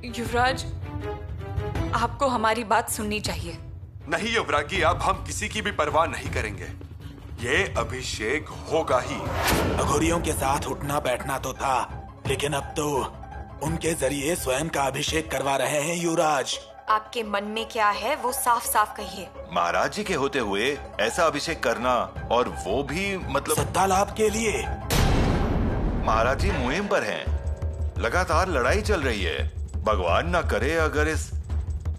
युवराज, आपको हमारी बात सुननी चाहिए। नहीं युवरागी, अब हम किसी की भी परवाह नहीं करेंगे। ये अभिषेक होगा ही। अघोरियों के साथ उठना बैठना तो था, लेकिन अब तो उनके जरिए स्वयं का अभिषेक करवा रहे हैं युवराज। आपके मन में क्या है वो साफ साफ कहिए। महाराज जी के होते हुए ऐसा अभिषेक करना, और वो भी मतलब सत्ता लाभ के लिए। महाराज जी मुहिम पर हैं, लगातार लड़ाई चल रही है। भगवान ना करे अगर इस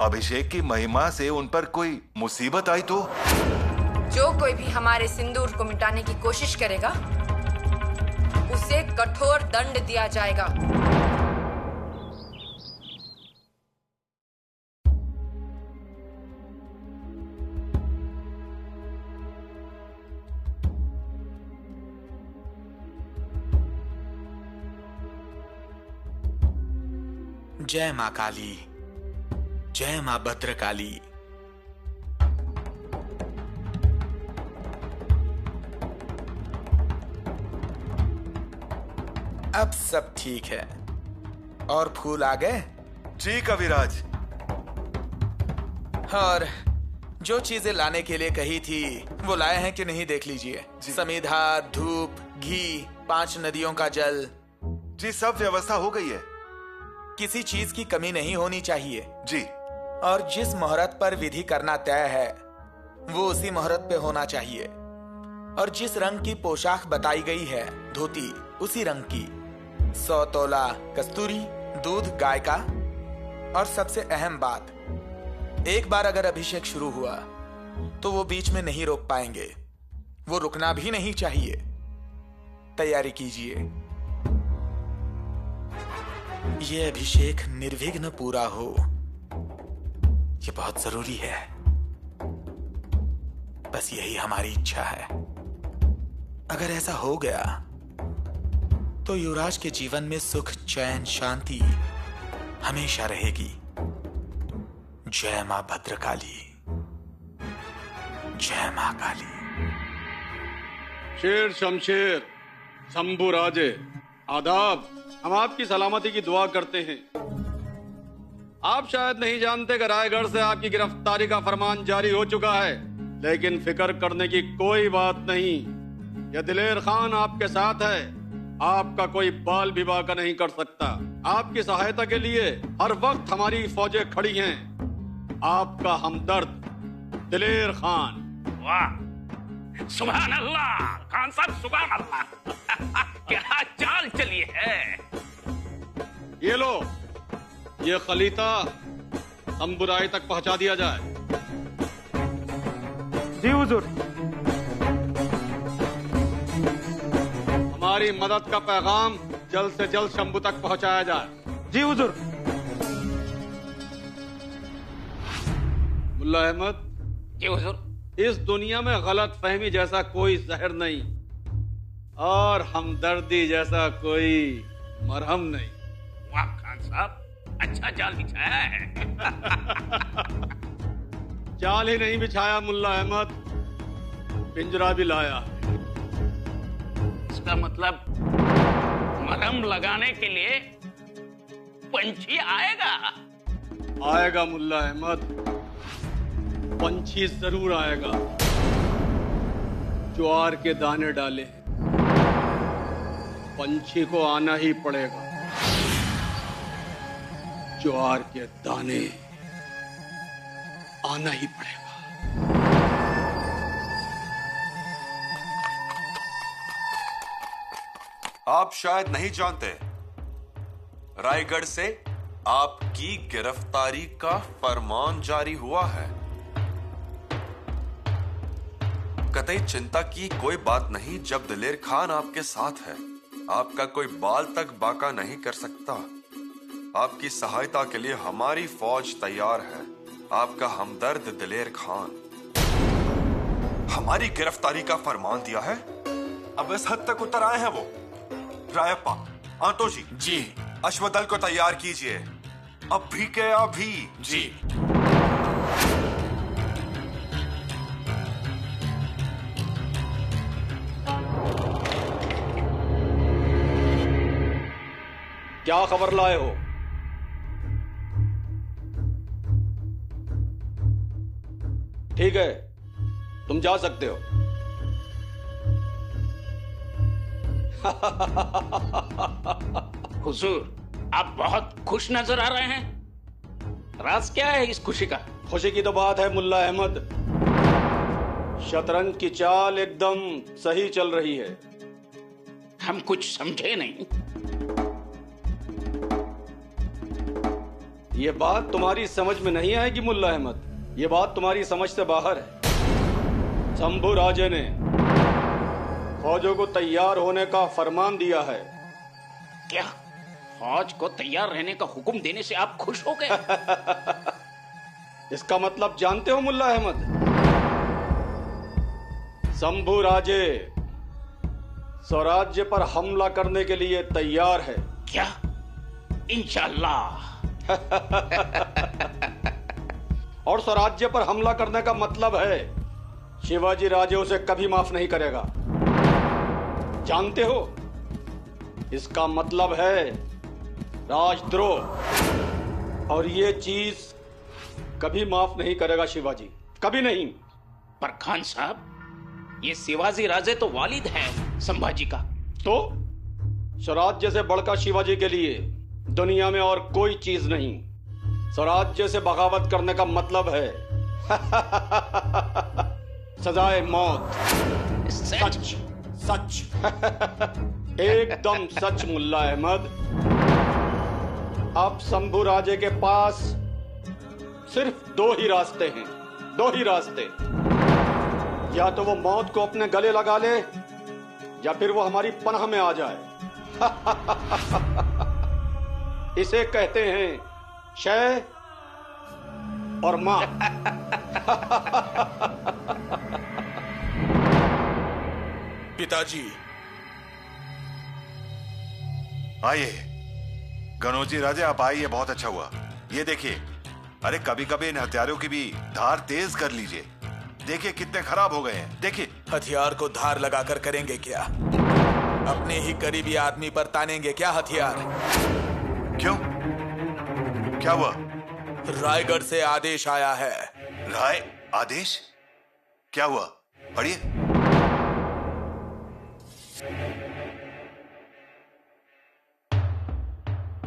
अभिषेक की महिमा से उन पर कोई मुसीबत आई तो। जो कोई भी हमारे सिंदूर को मिटाने की कोशिश करेगा उसे कठोर दंड दिया जाएगा। जय माँ काली, जय माँ भद्रकाली। अब सब ठीक है। और फूल आ गए? जी कविराज। और जो चीजें लाने के लिए कही थी वो लाए हैं कि नहीं देख लीजिए। समीधा, धूप, घी, 5 नदियों का जल। जी सब व्यवस्था हो गई है। किसी चीज की कमी नहीं होनी चाहिए जी। और जिस मुहूर्त पर विधि करना तय है वो उसी मुहूर्त पे होना चाहिए। और जिस रंग की पोशाक बताई गई है, धोती उसी रंग की। 100 तोला कस्तूरी, दूध गाय का। और सबसे अहम बात, एक बार अगर अभिषेक शुरू हुआ तो वो बीच में नहीं रोक पाएंगे। वो रुकना भी नहीं चाहिए। तैयारी कीजिए। ये अभिषेक निर्विघ्न पूरा हो, ये बहुत जरूरी है। बस यही हमारी इच्छा है। अगर ऐसा हो गया तो युवराज के जीवन में सुख, चैन, शांति हमेशा रहेगी। जय मां भद्रकाली, जय मां काली। शेर शमशेर, शंभू राजे, आदाब। हम आपकी सलामती की दुआ करते हैं। आप शायद नहीं जानते कि रायगढ़ से आपकी गिरफ्तारी का फरमान जारी हो चुका है, लेकिन फिक्र करने की कोई बात नहीं। यह दिलेर खान आपके साथ है। आपका कोई बाल भी बाका नहीं कर सकता। आपकी सहायता के लिए हर वक्त हमारी फौजें खड़ी हैं। आपका हमदर्द दिलेर खान। वाह, सुभान अल्लाह खान साहब, सुभान अल्लाह। क्या चाल चली है। ये लो, ये खलीता शंभुराय तक पहुंचा दिया जाए। जी हुजूर। हमारी मदद का पैगाम जल्द से जल्द शंभू तक पहुंचाया जाए। जी हुजूर। मुल्ला अहमद। जी हुजूर। इस दुनिया में गलत फहमी जैसा कोई जहर नहीं, और हमदर्दी जैसा कोई मरहम नहीं। वाह खान साहब, अच्छा जाल बिछाया है। जाल ही नहीं बिछाया मुल्ला अहमद, पिंजरा भी लाया। इसका मतलब मरहम लगाने के लिए पंछी आएगा। आएगा मुल्ला अहमद, पंछी जरूर आएगा। ज्वार के दाने डाले, पंछी को आना ही पड़ेगा। ज्वार के दाने आना ही पड़ेगा। आप शायद नहीं जानते, रायगढ़ से आपकी गिरफ्तारी का फरमान जारी हुआ है। कतई चिंता की कोई बात नहीं जब दिलेर खान आपके साथ है। आपका कोई बाल तक बाका नहीं कर सकता। आपकी सहायता के लिए हमारी फौज तैयार है। आपका हमदर्द दिलेर खान। हमारी गिरफ्तारी का फरमान दिया है। अब इस हद तक उतर आए हैं वो। रायप्पा, आंटो जी, अश्वदल को तैयार कीजिए, अभी के अभी। जी। क्या खबर लाए हो? ठीक है, तुम जा सकते हो। हुजूर, आप बहुत खुश नजर आ रहे हैं। राज क्या है इस खुशी का? खुशी की तो बात है मुल्ला अहमद, शतरंज की चाल एकदम सही चल रही है। हम कुछ समझे नहीं। ये बात तुम्हारी समझ में नहीं आएगी मुल्ला अहमद, ये बात तुम्हारी समझ से बाहर है। शंभू राजे ने फौजों को तैयार होने का फरमान दिया है। क्या फौज को तैयार रहने का हुक्म देने से आप खुश हो गए? इसका मतलब जानते हो मुल्ला अहमद? शंभू राजे स्वराज्य पर हमला करने के लिए तैयार है। क्या? इंशाल्लाह। और स्वराज्य पर हमला करने का मतलब है शिवाजी राजे उसे कभी माफ नहीं करेगा। जानते हो, इसका मतलब है राजद्रोह, और ये चीज कभी माफ नहीं करेगा शिवाजी, कभी नहीं। पर खान साहब, ये शिवाजी राजे तो वालिद है संभाजी का। तो स्वराज्य से बढ़कर शिवाजी के लिए दुनिया में और कोई चीज नहीं। स्वराज्य से बगावत करने का मतलब है सजाए मौत। सच सच एकदम सच मुल्ला अहमद। अब शंभू राजे के पास सिर्फ दो ही रास्ते हैं, दो ही रास्ते। या तो वो मौत को अपने गले लगा ले, या फिर वो हमारी पनाह में आ जाए। इसे कहते हैं शय और मां। पिताजी, आइए गनोजी राजे, आप आइए, बहुत अच्छा हुआ। ये देखिए, अरे कभी कभी इन हथियारों की भी धार तेज कर लीजिए। देखिए कितने खराब हो गए हैं। देखिए, हथियार को धार लगाकर करेंगे क्या? अपने ही करीबी आदमी पर तानेंगे क्या हथियार? क्यों? क्या हुआ? रायगढ़ से आदेश आया है। राय आदेश? क्या हुआ? पढ़िए।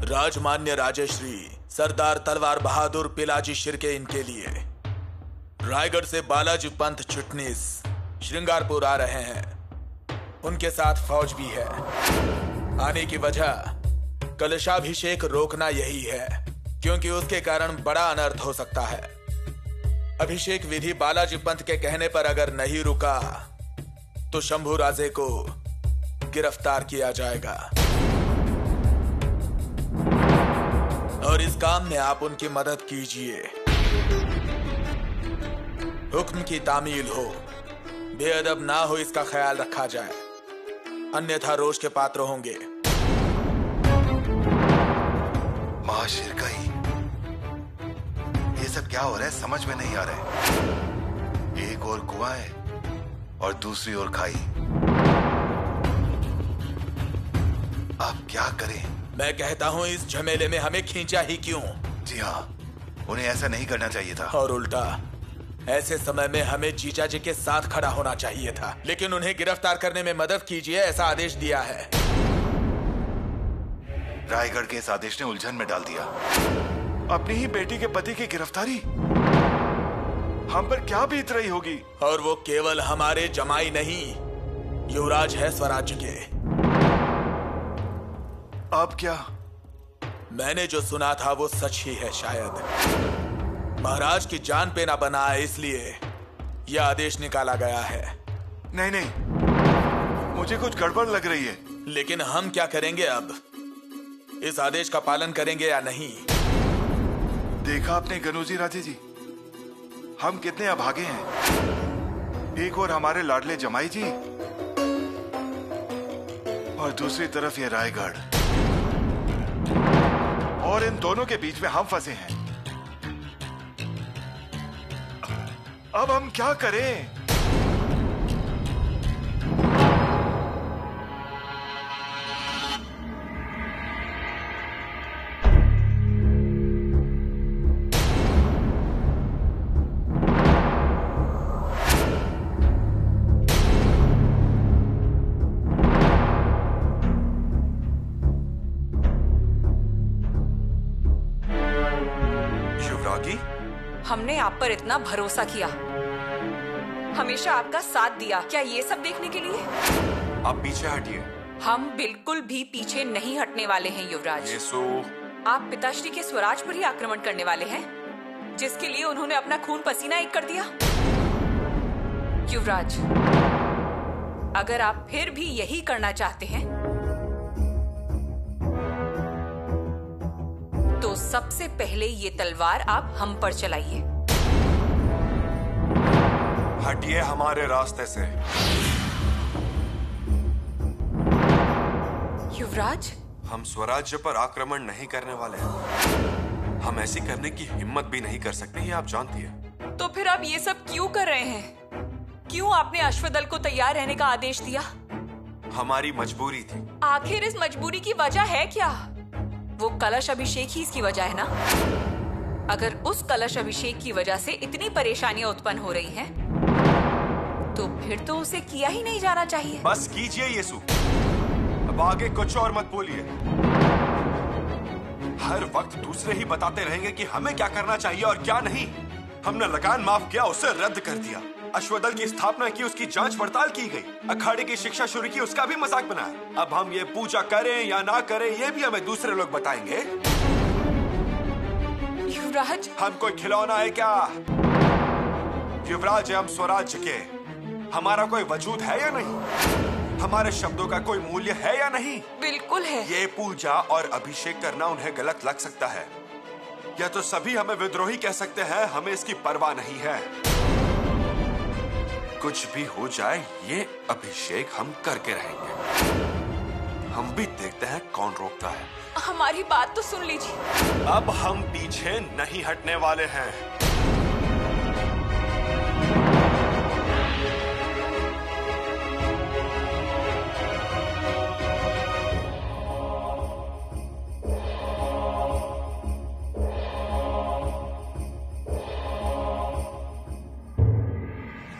राजमान्य राजश्री सरदार तलवार बहादुर पिलाजी शिर्के इनके लिए रायगढ़ से बालाजी पंत चिटनीस श्रृंगारपुर आ रहे हैं। उनके साथ फौज भी है। आने की वजह कलशाभिषेक रोकना यही है, क्योंकि उसके कारण बड़ा अनर्थ हो सकता है। अभिषेक विधि बालाजी पंत के कहने पर अगर नहीं रुका तो शंभू राजे को गिरफ्तार किया जाएगा, और इस काम में आप उनकी मदद कीजिए। हुक्म की तामील हो, बेअदब ना हो, इसका ख्याल रखा जाए, अन्यथा रोष के पात्र होंगे। मां शिरकई, ये सब क्या हो रहा है समझ में नहीं आ रहा है। एक और कुआं है और दूसरी ओर खाई। आप क्या करें? मैं कहता हूं, इस झमेले में हमें खींचा ही क्यों? जी हाँ, उन्हें ऐसा नहीं करना चाहिए था। और उल्टा, ऐसे समय में हमें जीजा जी के साथ खड़ा होना चाहिए था। लेकिन उन्हें गिरफ्तार करने में मदद कीजिए, ऐसा आदेश दिया है। रायगढ़ के इस आदेश ने उलझन में डाल दिया। अपनी ही बेटी के पति की गिरफ्तारी, हम पर क्या बीत रही होगी। और वो केवल हमारे जमाई नहीं, युवराज है स्वराज्य के। अब क्या? मैंने जो सुना था वो सच ही है शायद। महाराज की जान पे ना बनाए, इसलिए यह आदेश निकाला गया है। नहीं नहीं, मुझे कुछ गड़बड़ लग रही है। लेकिन हम क्या करेंगे अब? इस आदेश का पालन करेंगे या नहीं? देखा आपने गनोजी राजे जी, हम कितने अभागे हैं। एक और हमारे लाडले जमाई जी, और दूसरी तरफ ये रायगढ़, और इन दोनों के बीच में हम फंसे हैं। अब हम क्या करें? रागी, हमने आप पर इतना भरोसा किया, हमेशा आपका साथ दिया, क्या ये सब देखने के लिए? आप पीछे हटिए। हम बिल्कुल भी पीछे नहीं हटने वाले हैं युवराज। येसु, आप पिताश्री के स्वराज पर ही आक्रमण करने वाले हैं, जिसके लिए उन्होंने अपना खून पसीना एक कर दिया। युवराज, अगर आप फिर भी यही करना चाहते हैं तो सबसे पहले ये तलवार आप हम पर चलाइए। हटिए हमारे रास्ते से। युवराज, हम स्वराज्य पर आक्रमण नहीं करने वाले हैं। हम ऐसी करने की हिम्मत भी नहीं कर सकते, ये आप जानती हैं। तो फिर आप ये सब क्यों कर रहे हैं? क्यों आपने अश्वदल को तैयार रहने का आदेश दिया? हमारी मजबूरी थी। आखिर इस मजबूरी की वजह है क्या? वो कलश अभिषेक ही इसकी वजह है ना? अगर उस कलश अभिषेक की वजह से इतनी परेशानियां उत्पन्न हो रही हैं, तो फिर तो उसे किया ही नहीं जाना चाहिए। बस कीजिए येसु, अब आगे कुछ और मत बोलिए। हर वक्त दूसरे ही बताते रहेंगे कि हमें क्या करना चाहिए और क्या नहीं। हमने लगान माफ किया, उसे रद्द कर दिया। अश्वदल की स्थापना की, उसकी जांच पड़ताल की गई। अखाड़े की शिक्षा शुरू की, उसका भी मजाक बनाया। अब हम ये पूजा करें या ना करें, ये भी हमें दूसरे लोग बताएंगे। युवराज, हम कोई खिलौना है क्या? युवराज है हम स्वराज्य के। हमारा कोई वजूद है या नहीं? हमारे शब्दों का कोई मूल्य है या नहीं? बिल्कुल है। ये पूजा और अभिषेक करना उन्हें गलत लग सकता है, या तो सभी हमें विद्रोही कह सकते हैं। हमें इसकी परवाह नहीं है। कुछ भी हो जाए, ये अभिषेक हम करके रहेंगे। हम भी देखते हैं कौन रोकता है। हमारी बात तो सुन लीजिए। अब हम पीछे नहीं हटने वाले हैं।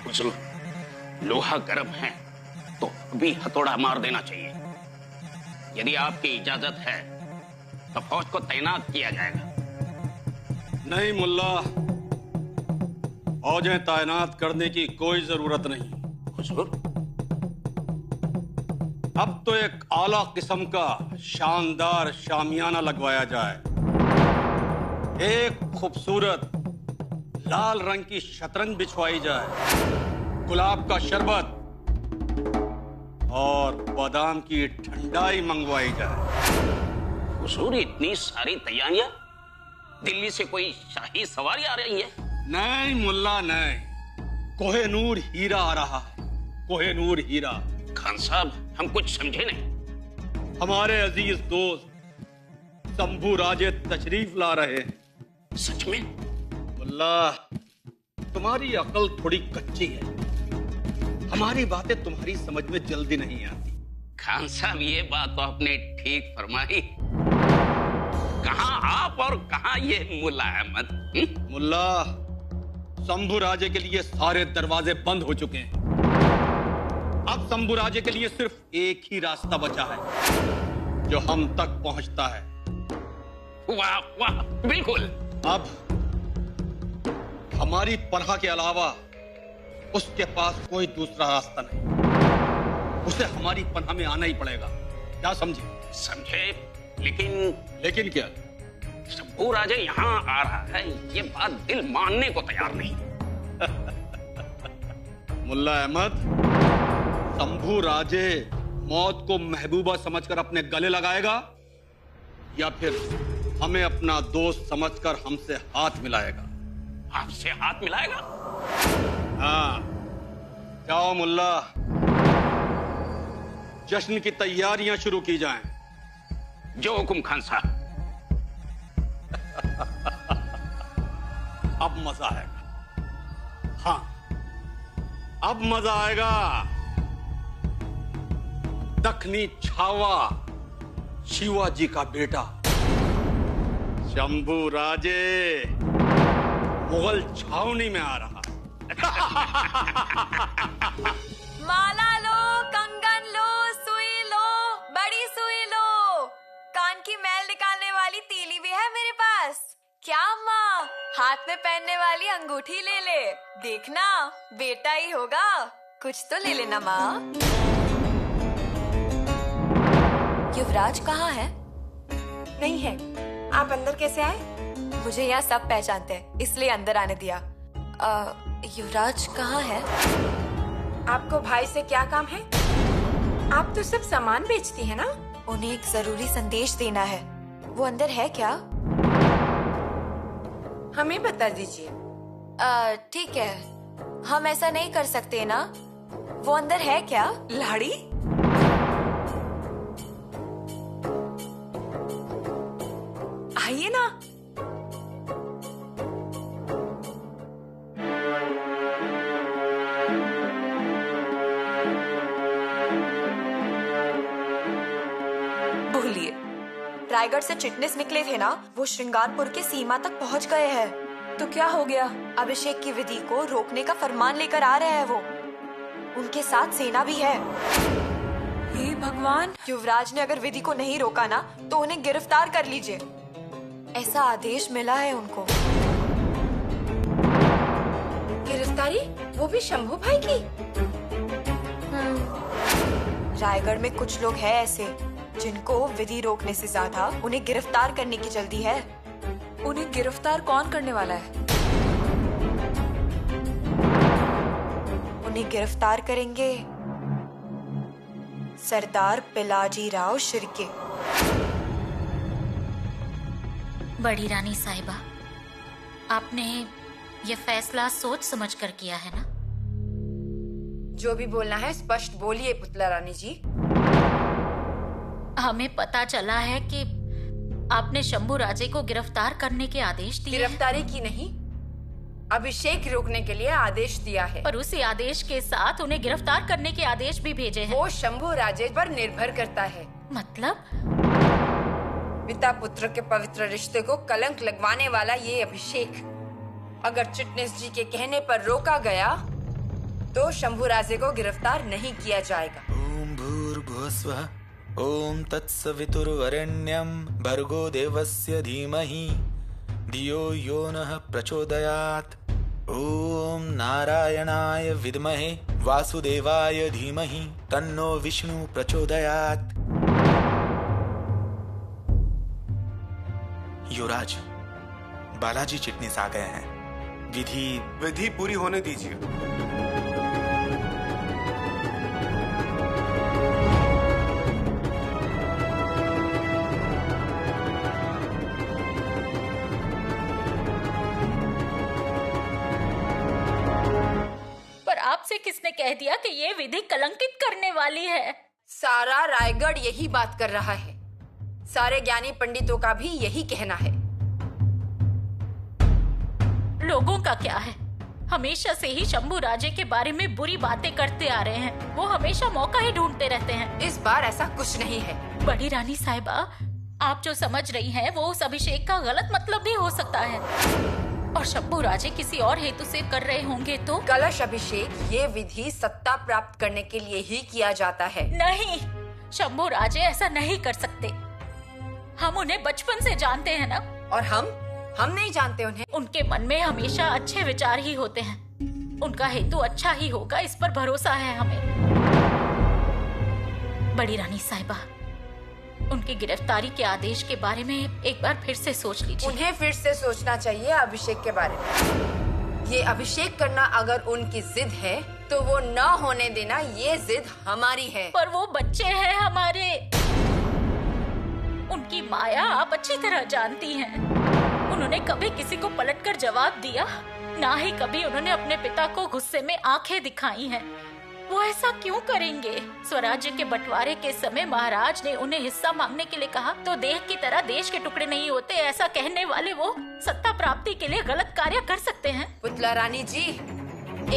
कुछ लोहा गर्म है तो अभी हथौड़ा मार देना चाहिए। यदि आपकी इजाजत है तो फौज को तैनात किया जाएगा। नहीं मुल्ला, फौजें तैनात करने की कोई जरूरत नहीं। हुजूर, अब तो एक आला किस्म का शानदार शामियाना लगवाया जाए। एक खूबसूरत लाल रंग की शतरंज बिछवाई जाए, गुलाब का शरबत और बादाम की ठंडाई मंगवाई जाए। हुजूर, इतनी सारी तैयारियां? दिल्ली से कोई शाही सवारी आ रही है? नहीं मुल्ला नहीं, कोहिनूर हीरा आ रहा है। कोहिनूर हीरा। खान साहब, हम कुछ समझे नहीं। हमारे अजीज दोस्त शंभू राजे तशरीफ ला रहे हैं। सच में? मुल्ला, तुम्हारी अकल थोड़ी कच्ची है। हमारी बातें तुम्हारी समझ में जल्दी नहीं आती। खान साहब, ये बात तो आपने ठीक फरमाई। कहां आप और कहां ये मुल्ला अहमद? मुल्ला, शंभू राजे के लिए सारे दरवाजे बंद हो चुके हैं। अब शंभू राजे के लिए सिर्फ एक ही रास्ता बचा है, जो हम तक पहुंचता है। वाह वाह, बिल्कुल। अब हमारी पनाह के अलावा उसके पास कोई दूसरा रास्ता नहीं। उसे हमारी पनाह में आना ही पड़ेगा। क्या समझे? समझे, लेकिन लेकिन क्या? शंभू राजे यहाँ आ रहा है, ये बात दिल मानने को तैयार नहीं। मुल्ला अहमद, शंभू राजे मौत को महबूबा समझकर अपने गले लगाएगा, या फिर हमें अपना दोस्त समझकर हमसे हाथ मिलाएगा? आपसे हाथ मिलाएगा? हाँ, जाओ मुल्ला, जश्न की तैयारियां शुरू की जाएं। जो हुकुम खान साहब। अब मजा आएगा। हाँ, अब मजा आएगा। दखनी छावा शिवाजी का बेटा शंभू राजे मुगल छावनी में आ रहा। माला लो, कंगन लो, सुई लो, बड़ी सुई लो, कान की मैल निकालने वाली तीली भी है मेरे पास। क्या माँ, हाथ में पहनने वाली अंगूठी ले ले, देखना बेटा ही होगा। कुछ तो ले लेना माँ। युवराज कहाँ है? नहीं है। आप अंदर कैसे आए? मुझे यहाँ सब पहचानते हैं, इसलिए अंदर आने दिया। युवराज कहाँ है? आपको भाई से क्या काम है? आप तो सब सामान बेचती है ना? उन्हें एक जरूरी संदेश देना है। वो अंदर है क्या? हमें बता दीजिए। ठीक है, हम ऐसा नहीं कर सकते ना। वो अंदर है क्या? लाड़ी, आइए ना। बोलिए। रायगढ़ से चिटनिस निकले थे ना, वो श्रृंगारपुर की सीमा तक पहुंच गए हैं। तो क्या हो गया? अभिषेक की विधि को रोकने का फरमान लेकर आ रहे हैं वो। उनके साथ सेना भी है। हे भगवान! युवराज ने अगर विधि को नहीं रोका ना, तो उन्हें गिरफ्तार कर लीजिए, ऐसा आदेश मिला है उनको। गिरफ्तारी? वो भी शंभू भाई की? रायगढ़ में कुछ लोग हैं ऐसे, जिनको विधि रोकने से ज्यादा उन्हें गिरफ्तार करने की जल्दी है। उन्हें गिरफ्तार कौन करने वाला है? उन्हें गिरफ्तार करेंगे सरदार पिलाजी राव शिर्के। बड़ी रानी साहिबा, आपने ये फैसला सोच समझ कर किया है ना? जो भी बोलना है स्पष्ट बोलिए पुतला रानी जी। हमें पता चला है कि आपने शंभू राजे को गिरफ्तार करने के आदेश दिए। गिरफ्तारी की नहीं, अभिषेक रोकने के लिए आदेश दिया है। पर उसी आदेश के साथ उन्हें गिरफ्तार करने के आदेश भी भेजे हैं। वो शंभू राजे पर निर्भर करता है। मतलब? पिता पुत्र के पवित्र रिश्ते को कलंक लगवाने वाला ये अभिषेक अगर चिटनिस जी के कहने पर रोका गया तो शंभू राजे को गिरफ्तार नहीं किया जाएगा। ओम भूर्भुवस्वः ओम तत्सवितुर्वरेण्यं भर्गो देवस्य धीमहि धियो यो नः प्रचोदयात्। ओम नारायणाय विद्महे वासुदेवाय धीमहि तन्नो विष्णु प्रचोदयात्। युवराज, बालाजी चिटनिस आ गए हैं। विधि पूरी होने दीजिए। पर आपसे किसने कह दिया कि ये विधि कलंकित करने वाली है? सारा रायगढ़ यही बात कर रहा है। सारे ज्ञानी पंडितों का भी यही कहना है। लोगों का क्या है? हमेशा से ही शंभू राजे के बारे में बुरी बातें करते आ रहे हैं। वो हमेशा मौका ही ढूंढते रहते हैं। इस बार ऐसा कुछ नहीं है। बड़ी रानी साहिबा, आप जो समझ रही हैं वो उस अभिषेक का गलत मतलब भी हो सकता है। और शंभू राजे किसी और हेतु से कर रहे होंगे तो? कलश अभिषेक ये विधि सत्ता प्राप्त करने के लिए ही किया जाता है। नहीं, शंभू राजे ऐसा नहीं कर सकते। हम उन्हें बचपन से जानते हैं ना। और हम नहीं जानते उन्हें। उनके मन में हमेशा अच्छे विचार ही होते हैं। उनका हेतु अच्छा ही होगा, इस पर भरोसा है हमें। बड़ी रानी साहिबा, उनकी गिरफ्तारी के आदेश के बारे में एक बार फिर से सोच लीजिए। उन्हें फिर से सोचना चाहिए अभिषेक के बारे में। ये अभिषेक करना अगर उनकी जिद है तो वो न होने देना ये जिद हमारी है। पर वो बच्चे हैं हमारे। उनकी माया आप अच्छी तरह जानती हैं। उन्होंने कभी किसी को पलटकर जवाब दिया, ना ही कभी उन्होंने अपने पिता को गुस्से में आंखें दिखाई हैं। वो ऐसा क्यों करेंगे? स्वराज्य के बंटवारे के समय महाराज ने उन्हें हिस्सा मांगने के लिए कहा तो देह की तरह देश के टुकड़े नहीं होते, ऐसा कहने वाले वो सत्ता प्राप्ति के लिए गलत कार्य कर सकते हैं। पुतला रानी जी,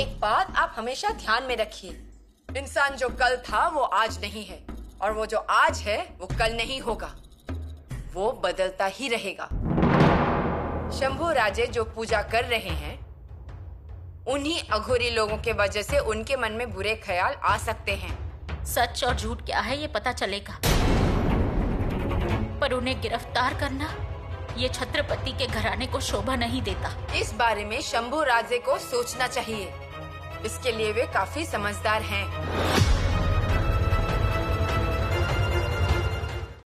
एक बात आप हमेशा ध्यान में रखिए। इंसान जो कल था वो आज नहीं है, और वो जो आज है वो कल नहीं होगा। वो बदलता ही रहेगा। शंभू राजे जो पूजा कर रहे हैं उन्हीं अघोरी लोगों के वजह से उनके मन में बुरे ख्याल आ सकते हैं। सच और झूठ क्या है ये पता चलेगा, पर उन्हें गिरफ्तार करना ये छत्रपति के घराने को शोभा नहीं देता। इस बारे में शंभू राजे को सोचना चाहिए। इसके लिए वे काफी समझदार हैं।